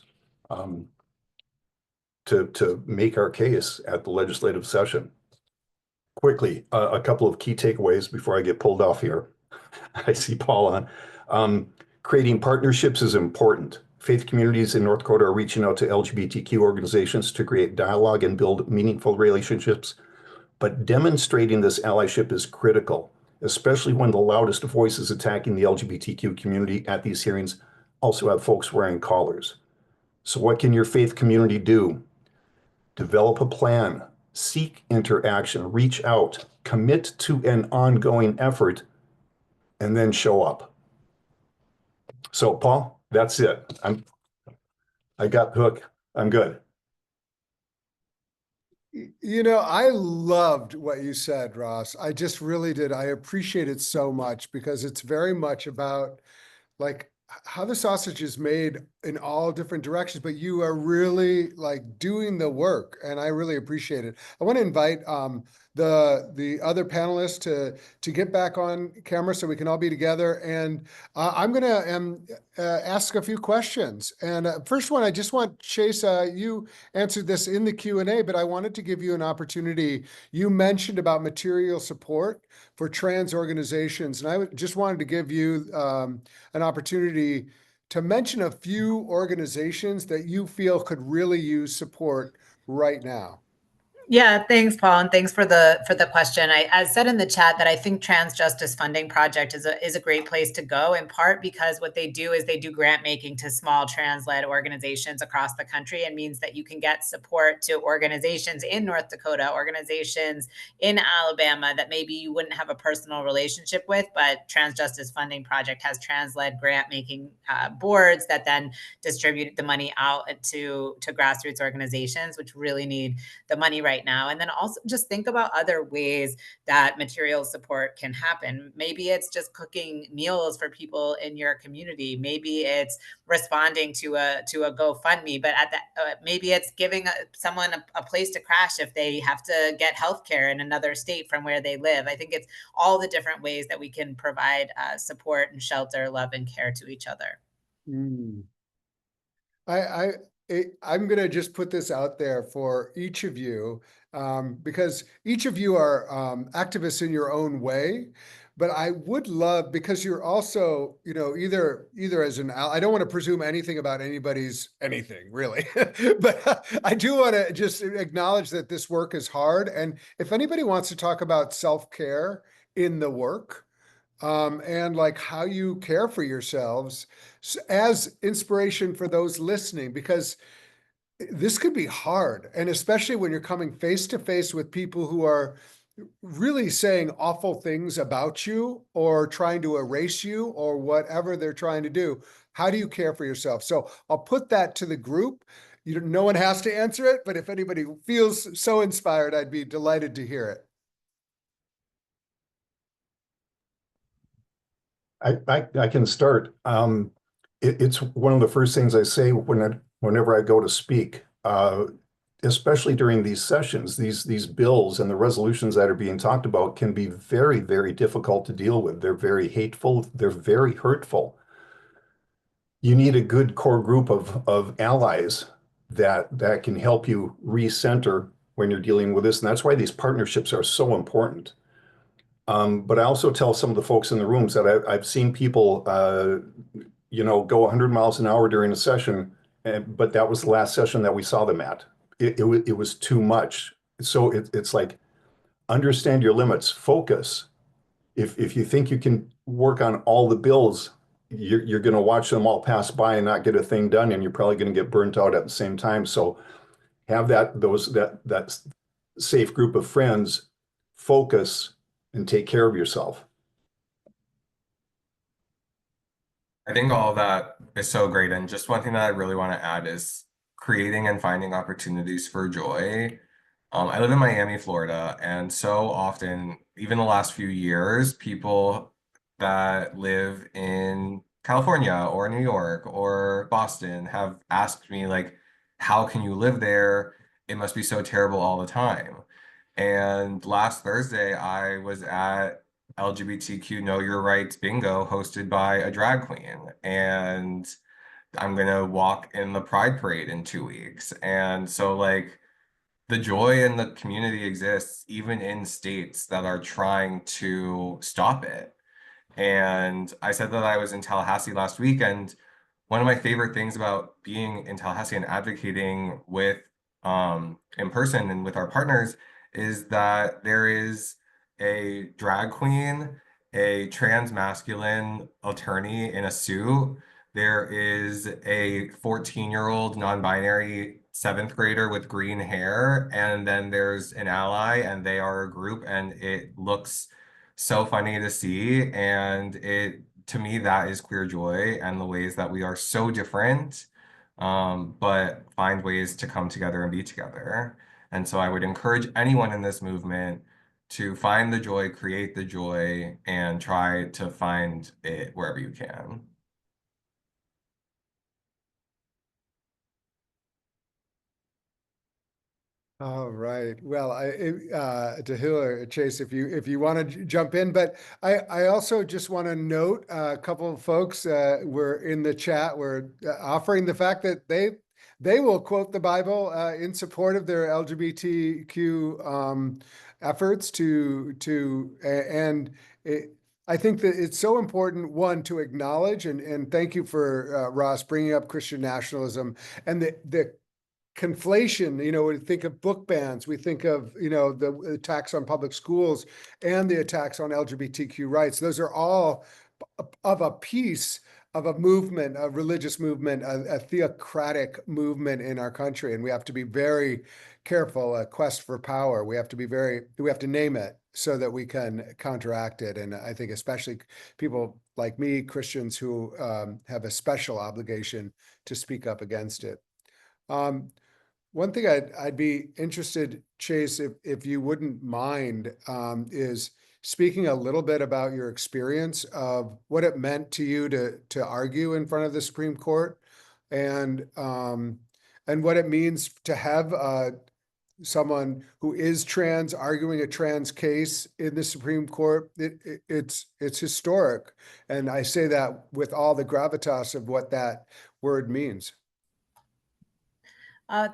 S5: to make our case at the legislative session. Quickly, a couple of key takeaways before I get pulled off here. I see Paul on. Creating partnerships is important. Faith communities in North Dakota are reaching out to LGBTQ organizations to create dialogue and build meaningful relationships, but demonstrating this allyship is critical, especially when the loudest voices attacking the LGBTQ community at these hearings also have folks wearing collars. So what can your faith community do? Develop a plan, seek interaction, reach out, commit to an ongoing effort, and then show up. So, Paul, that's it. I got the hook. I'm good.
S1: You know, I loved what you said, Ross. I just really did. I appreciate it so much because it's very much about like how the sausage is made in all different directions, but you are really like doing the work, and I really appreciate it. I want to invite the other panelists to get back on camera so we can all be together, and I'm gonna ask a few questions. And first one, I just want Chase, you answered this in the Q&A, but I wanted to give you an opportunity. You mentioned about material support for trans organizations, and I just wanted to give you an opportunity to mention a few organizations that you feel could really use support right now.
S2: Yeah, thanks, Paul, and thanks for the question. I said in the chat that I think Trans Justice Funding Project is a great place to go, in part because what they do is they do grant making to small trans-led organizations across the country, and means that you can get support to organizations in North Dakota, organizations in Alabama that maybe you wouldn't have a personal relationship with, but Trans Justice Funding Project has trans-led grant making boards that then distribute the money out to grassroots organizations, which really need the money right now. And then also just think about other ways that material support can happen. Maybe it's just cooking meals for people in your community. Maybe it's responding to a GoFundMe, but at maybe it's giving someone a place to crash if they have to get healthcare in another state from where they live. I think it's all the different ways that we can provide support and shelter, love, and care to each other.
S1: Mm. I'm going to just put this out there for each of you, because each of you are activists in your own way. But I would love, because you're also, you know, either as an, I don't want to presume anything about anybody's anything really, but I do want to just acknowledge that this work is hard. And if anybody wants to talk about self-care in the work, and like how you care for yourselves as inspiration for those listening, because this could be hard. And especially when you're coming face to face with people who are really saying awful things about you or trying to erase you or whatever they're trying to do. How do you care for yourself? So I'll put that to the group. No one has to answer it, but if anybody feels so inspired, I'd be delighted to hear it.
S5: I can start. It's one of the first things I say whenever I go to speak, especially during these sessions. These bills and the resolutions that are being talked about can be very, very difficult to deal with. They're very hateful. They're very hurtful. You need a good core group of allies that can help you recenter when you're dealing with this, and that's why these partnerships are so important. But I also tell some of the folks in the rooms that I've seen people, go 100 miles an hour during a session, but that was the last session that we saw them at. It was too much. So it's like, understand your limits, focus. If you think you can work on all the bills, you're going to watch them all pass by and not get a thing done, and you're probably going to get burnt out at the same time. So have that safe group of friends, focus, and take care of yourself.
S4: I think all of that is so great. And just one thing that I really want to add is creating and finding opportunities for joy. I live in Miami, Florida, and so often, even the last few years, people that live in California or New York or Boston have asked me, like, how can you live there? It must be so terrible all the time. And last Thursday, I was at LGBTQ Know Your Rights bingo hosted by a drag queen. And I'm going to walk in the Pride Parade in 2 weeks. And so, like, the joy in the community exists even in states that are trying to stop it. And I said that I was in Tallahassee last week, and one of my favorite things about being in Tallahassee and advocating with in person and with our partners is that there is a drag queen, a trans masculine attorney in a suit. There is a 14-year-old non-binary seventh grader with green hair, and then there's an ally, and they are a group, and it looks so funny to see. And it, to me, that is queer joy and the ways that we are so different, but find ways to come together and be together. And so I would encourage anyone in this movement to find the joy, create the joy, and try to find it wherever you can.
S1: All right. Well, Tahila or Chase, if you want to jump in, but I also just want to note a couple of folks were in the chat. Were offering the fact that they will quote the Bible in support of their LGBTQ efforts and I think that it's so important, one, to acknowledge and thank you for Ross bringing up Christian nationalism and the conflation. We think of book bans, we think of, the attacks on public schools and the attacks on LGBTQ rights. Those are all of a piece of a movement, a religious movement, a theocratic movement in our country. And we have to be very careful, a quest for power. We have to name it so that we can counteract it. And I think especially people like me, Christians who have a special obligation to speak up against it. One thing I'd be interested, Chase, if you wouldn't mind, is speaking a little bit about your experience of what it meant to you to argue in front of the Supreme Court, and what it means to have someone who is trans arguing a trans case in the Supreme Court. It's historic, and I say that with all the gravitas of what that word means.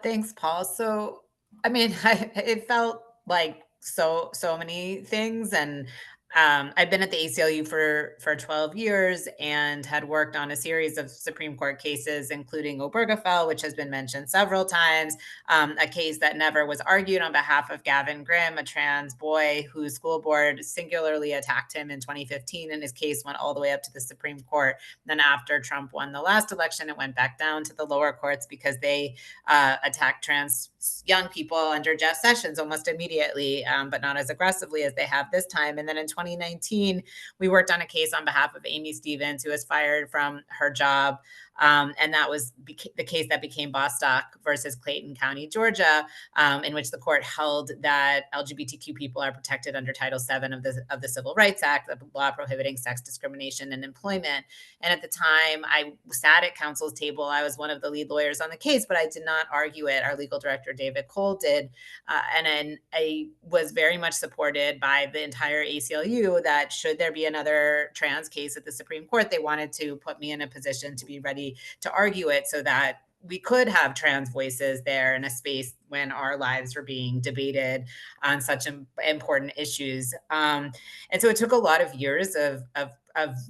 S2: Thanks, Paul. So, I mean, it felt like so many things, and I've been at the ACLU for 12 years and had worked on a series of Supreme Court cases, including Obergefell, which has been mentioned several times, a case that never was argued on behalf of Gavin Grimm, a trans boy whose school board singularly attacked him in 2015, and his case went all the way up to the Supreme Court. Then, after Trump won the last election, it went back down to the lower courts because they attacked trans young people under Jeff Sessions almost immediately, but not as aggressively as they have this time. And then in 2019, we worked on a case on behalf of Amy Stevens, who was fired from her job. And that was the case that became Bostock versus Clayton County, Georgia, in which the court held that LGBTQ people are protected under Title VII of the Civil Rights Act, the law prohibiting sex discrimination in employment. And at the time, I sat at counsel's table. I was one of the lead lawyers on the case, but I did not argue it. Our legal director, David Cole, did. And then I was very much supported by the entire ACLU that should there be another trans case at the Supreme Court, they wanted to put me in a position to be ready to argue it so that we could have trans voices there in a space when our lives were being debated on such important issues. And so it took a lot of years of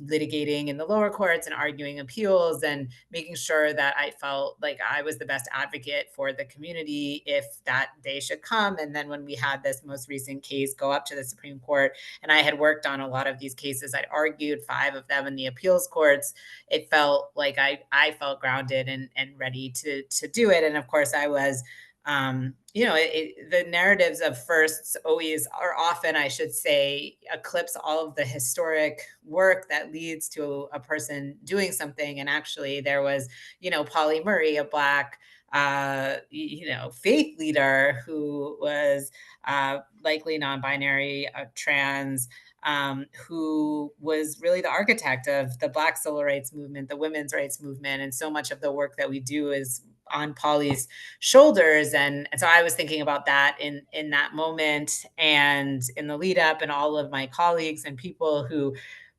S2: litigating in the lower courts and arguing appeals and making sure that I felt like I was the best advocate for the community if that day should come. And then when we had this most recent case go up to the Supreme Court, and I had worked on a lot of these cases, I'd argued 5 of them in the appeals courts. It felt like I felt grounded and ready to do it. And of course I was, the narratives of firsts always, or often I should say, eclipse all of the historic work that leads to a person doing something. And actually there was, Polly Murray, a Black, faith leader who was likely non-binary, trans, who was really the architect of the Black civil rights movement, the women's rights movement. And so much of the work that we do is on Polly's shoulders. And so I was thinking about that in that moment and in the lead up, and all of my colleagues and people who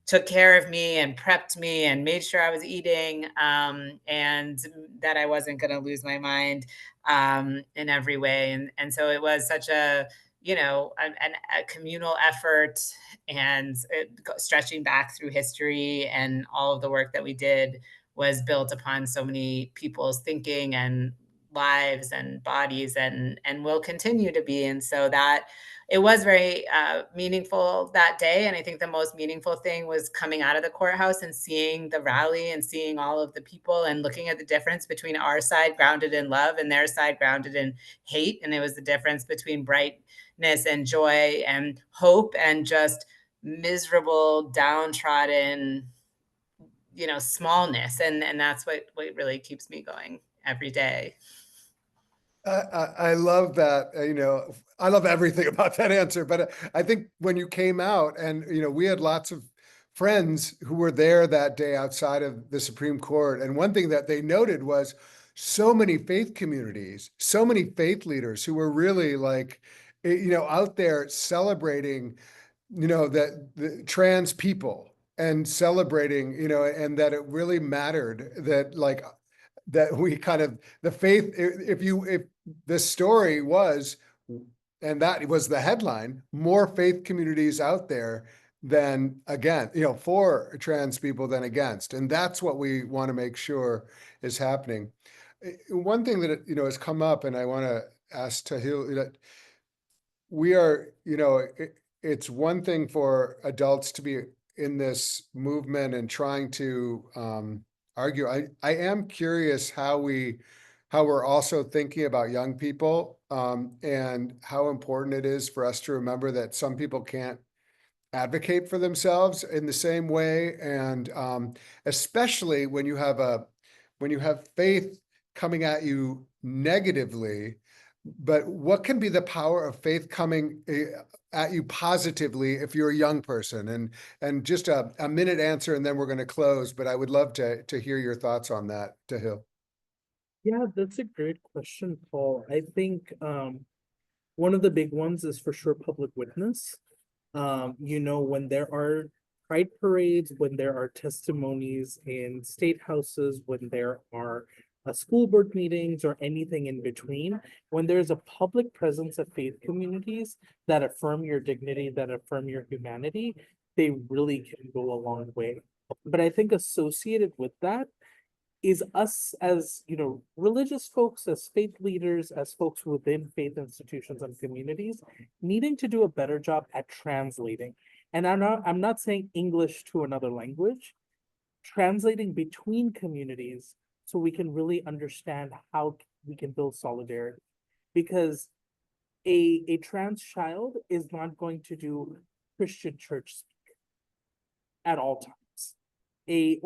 S2: took care of me and prepped me and made sure I was eating, and that I wasn't going to lose my mind in every way. And so it was such a, a communal effort, and stretching back through history, and all of the work that we did was built upon so many people's thinking and lives and bodies, and will continue to be. And so that it was very meaningful that day. And I think the most meaningful thing was coming out of the courthouse and seeing the rally and seeing all of the people and looking at the difference between our side grounded in love and their side grounded in hate. And it was the difference between brightness and joy and hope and just miserable, downtrodden, smallness. And that's what really keeps me going every day.
S1: I love that. I love everything about that answer, but I think when you came out and, we had lots of friends who were there that day outside of the Supreme Court. And one thing that they noted was so many faith communities, so many faith leaders who were really like, out there celebrating, that the trans people and celebrating, and that it really mattered that like, that we kind of the faith if the story was, and that was the headline, more faith communities out there than again, for trans people than against, and that's what we want to make sure is happening. One thing that has come up, and I want to ask Tahil, that we are, it's one thing for adults to be in this movement and trying to argue. I am curious how we're also thinking about young people, and how important it is for us to remember that some people can't advocate for themselves in the same way. And especially when you have faith coming at you negatively, but what can be the power of faith coming at you positively if you're a young person? And just a minute answer, and then we're going to close. But I would love to hear your thoughts on that, Tahil.
S3: Yeah, that's a great question, Paul. I think one of the big ones is for sure public witness. When there are pride parades, when there are testimonies in state houses, when there are school board meetings or anything in between, when there's a public presence of faith communities that affirm your dignity, that affirm your humanity, they really can go a long way. But I think associated with that is us as, religious folks, as faith leaders, as folks within faith institutions and communities, needing to do a better job at translating. And I'm not saying English to another language, translating between communities so we can really understand how we can build solidarity. Because a trans child is not going to do Christian church speak at all times. A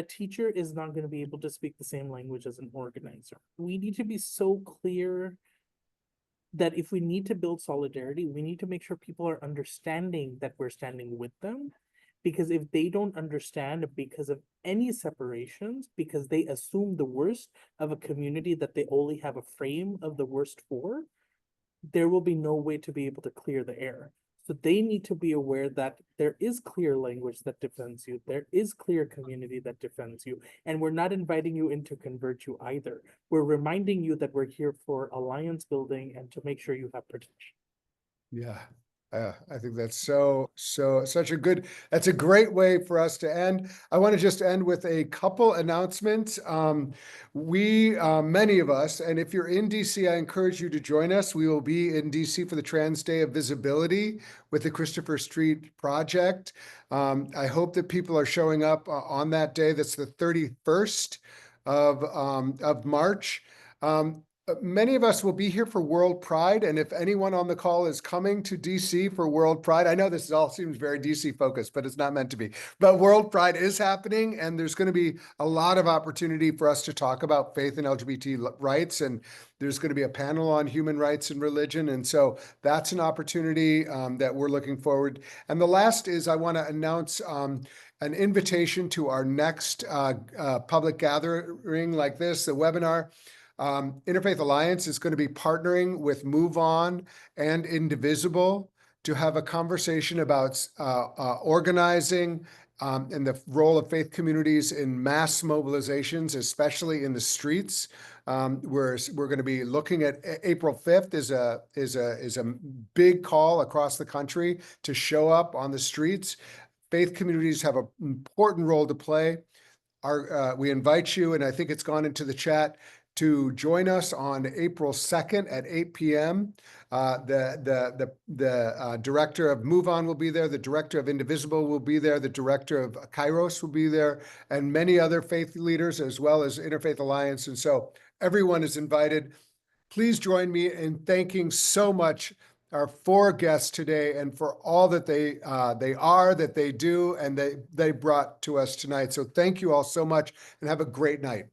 S3: teacher is not going to be able to speak the same language as an organizer. We need to be so clear that if we need to build solidarity, we need to make sure people are understanding that we're standing with them. Because if they don't understand because of any separations, because they assume the worst of a community that they only have a frame of the worst for, there will be no way to be able to clear the air. So they need to be aware that there is clear language that defends you. There is clear community that defends you. And we're not inviting you in to convert you either. We're reminding you that we're here for alliance building and to make sure you have protection.
S1: Yeah. I think that's such a that's a great way for us to end. I want to just end with a couple announcements. Many of us, and if you're in DC, I encourage you to join us. We will be in DC for the Trans Day of Visibility with the Christopher Street Project. I hope that people are showing up on that day. That's the 31st of March. Many of us will be here for World Pride, and if anyone on the call is coming to DC for World Pride, I know this all seems very DC focused, but it's not meant to be. But World Pride is happening, and there's going to be a lot of opportunity for us to talk about faith and LGBT rights, and there's going to be a panel on human rights and religion, and so that's an opportunity that we're looking forward. And the last is I want to announce an invitation to our next public gathering like this, the webinar. Interfaith Alliance is going to be partnering with Move On and Indivisible to have a conversation about organizing and the role of faith communities in mass mobilizations, especially in the streets. We're going to be looking at April 5th is a big call across the country to show up on the streets. Faith communities have an important role to play. We invite you, and I think it's gone into the chat, to join us on April 2nd at 8 p.m. The director of Move On will be there. The director of Indivisible will be there. The director of Kairos will be there, and many other faith leaders, as well as Interfaith Alliance. And so everyone is invited. Please join me in thanking so much our 4 guests today and for all that they do, and they brought to us tonight. So thank you all so much, and have a great night.